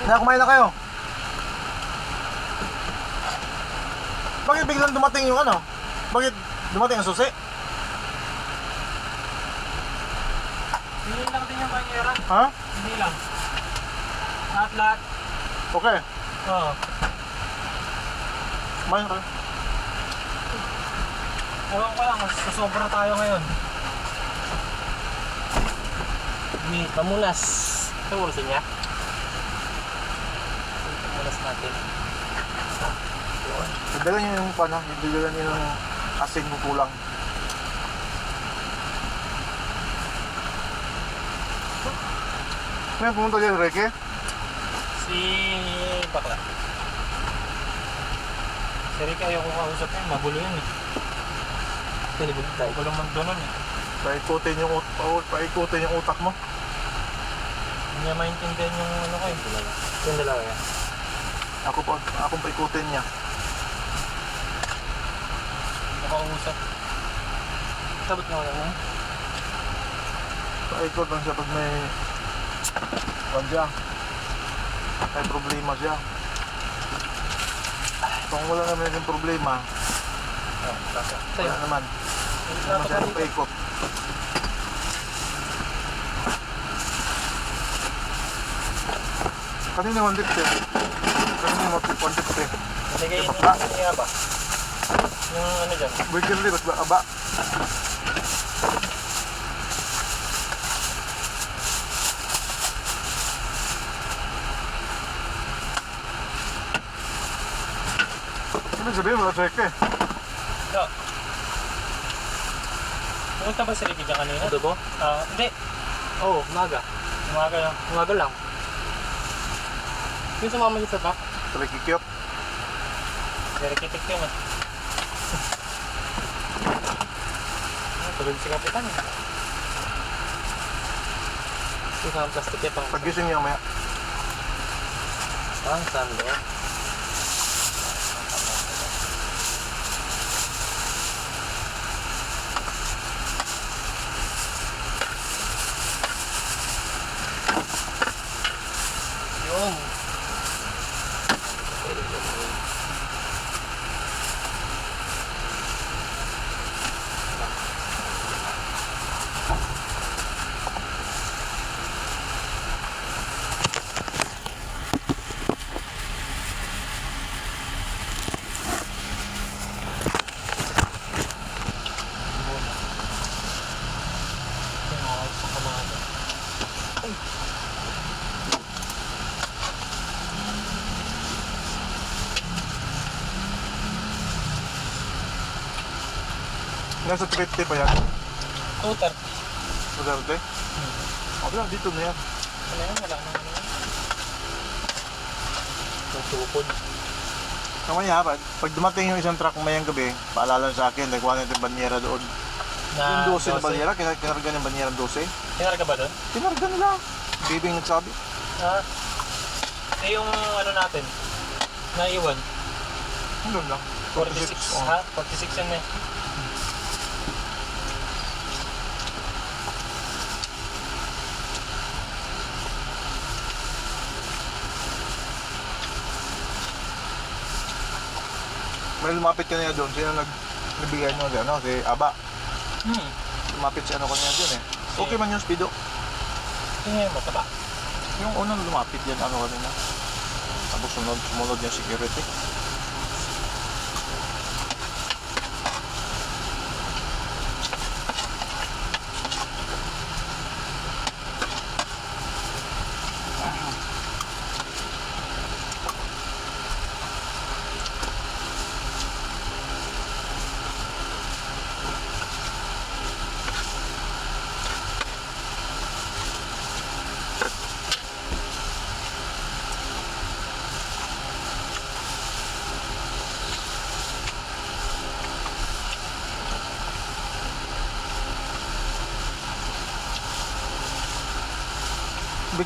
Kumain na kayo. Bakit biglang dumating yung ano? Bakit dumating ang susi? Hindi lang din yung banyera. Ha? Hindi lang. Lahat-lahat. Okay. Oo. Kumain na kayo. Ewan ko lang, sasobra tayo ngayon. May pamunas. Ito urusin niya. Pamunas natin. Dala niyo yung pana, dala niyo yung asin mo kulang. May pumunta dyan, Reke? Si Bakla. Si Rick ayaw ko kausap yun, magulo yun eh. Pinibig tayo. Magulo man doon eh. Paikutin yung utak mo. Hindi niya maintindihan yung ano ko eh. Yung dalawa yan. Akong paikutin niya. Hindi ko kausap. Sabot nga wala mo. Paikot lang siya pag may may problema siya. Kung wala naman yung problema, wala naman. Hindi naman siya paikot. Kanina 150. Kanina 150. Nagay Yung ni bakla. niya ba? Yung ano dyan. Burger din, mas aba. Ano sabihin mo, Reke? No. Pumunta ba si Ricky dyan kanina? Adobo? Hindi. Oo, umaga. Umaga lang. Umaga lang. Yung sumama siya sa back. Reke cute. Very kitik yun ah. Tulog si Kapitan eh. Yung sa plastic niya pang... Pagising niya maya. Parang sando. Yun. Nasa 350 pa yan. Tutar. Madarte? Okay lang, dito na yan. Ano yun? Wala naman yun. Nasupod. Kamaya, pag dumating yung isang truck mayang gabi, paalala sa akin, nagkuha natin yung banyera doon. Yung 12 na banyera, kinarga ng banyera 12. Kinarga ba doon? Kinarga nila. Bibing nagsabi. Yung ano natin, naiwan. Ano lang? 46. Oh. Ha? 46 yan eh. May lumapit kanina doon, sino nagbigay nyo dyan, no? Si Aba. Lumapit si ano kanina dyan eh. Okay man yung speedo. Tingnan mo, mataba. Yung unang lumapit yan, ano kanina. Tapos sumunod yung security.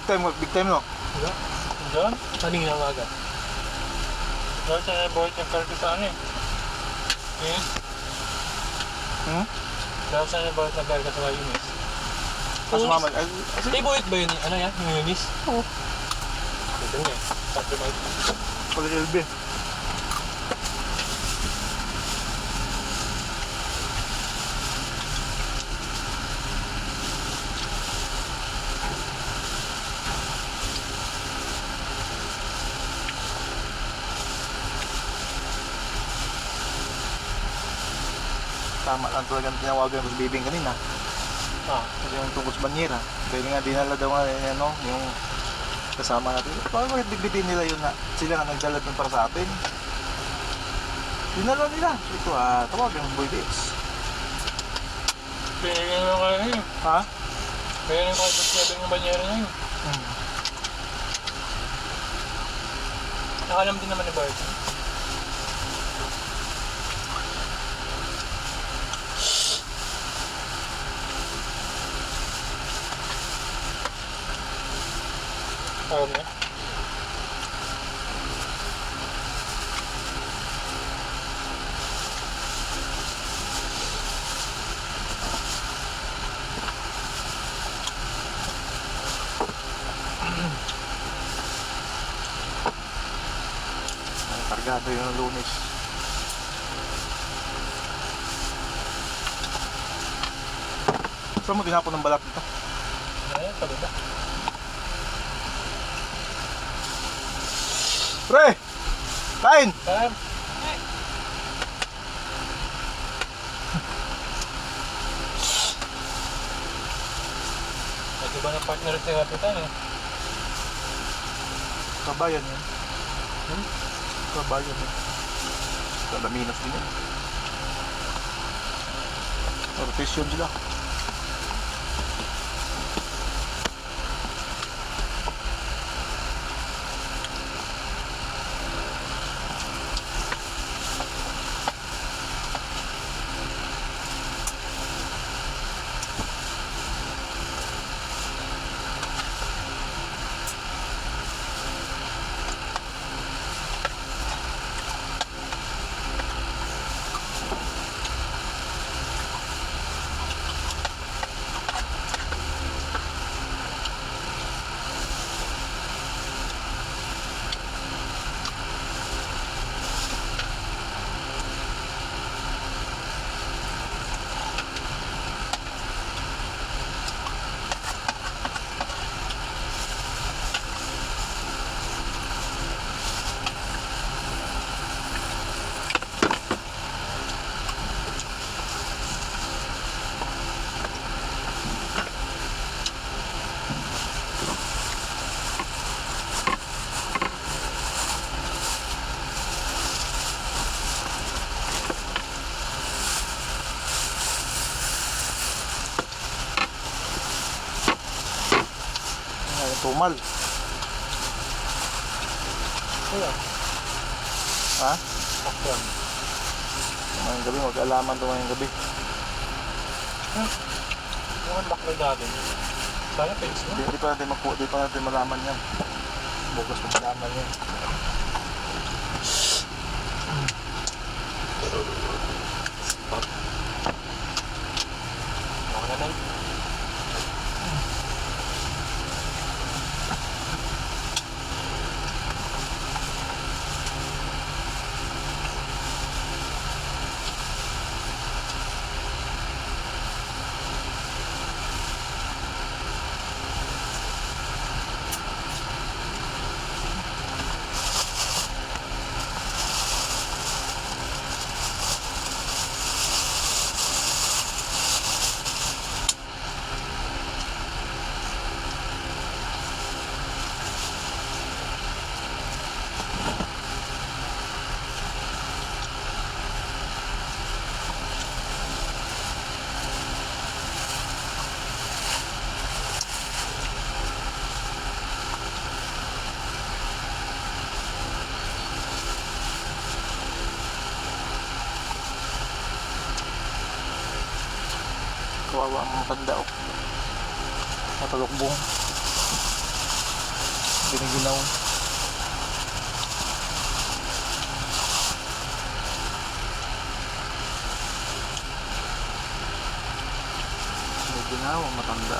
Big time no? Wala. Diyan? Kanina umaga. Dahil sa buhay ng karga sa ano eh. Dahil sa buhay ng karga sa Yunis. Kaso mama, Stay buhit ba yun? Ano yan? Yung Yunis? Oo. Ito niya. Sabi mo. Pag LB. Tama lang talaga ang tinawagan ng bibing kanina. Kasi yung tungkol sa banyera. Kaya nga dinala daw nga yung kasama natin. Bakit bitbitin nila yun na sila nga nagdala dun para sa atin? Dinala nila. So ito tawagan ng Boy Bits. Pinigyan mo kayo yun. Ha? Kaya nang kahit natin yung banyera na yun. Nakalam din naman ni Bart. Alam niya. Kargado yung Lunes. Saan mo tinapon ng balat dito? Ayun, sabi ba? Pre! Kain! Saan? Nag-iba ng partner si Kapitan eh. Kabayan yan. Kabayan yan. Kalaminas din yan. Rotation sila. Tumal. Ayun. Ha? Akram. Tumayang gabi, mag-alaman tumayang gabi. Yung unlock na dati. Sana page mo. Di pa natin malaman yan. Bukas na malaman yan. Ako na lang. Kawawa ang matanda o. Natalokbong. Giniginaw. Giniginaw ang matanda.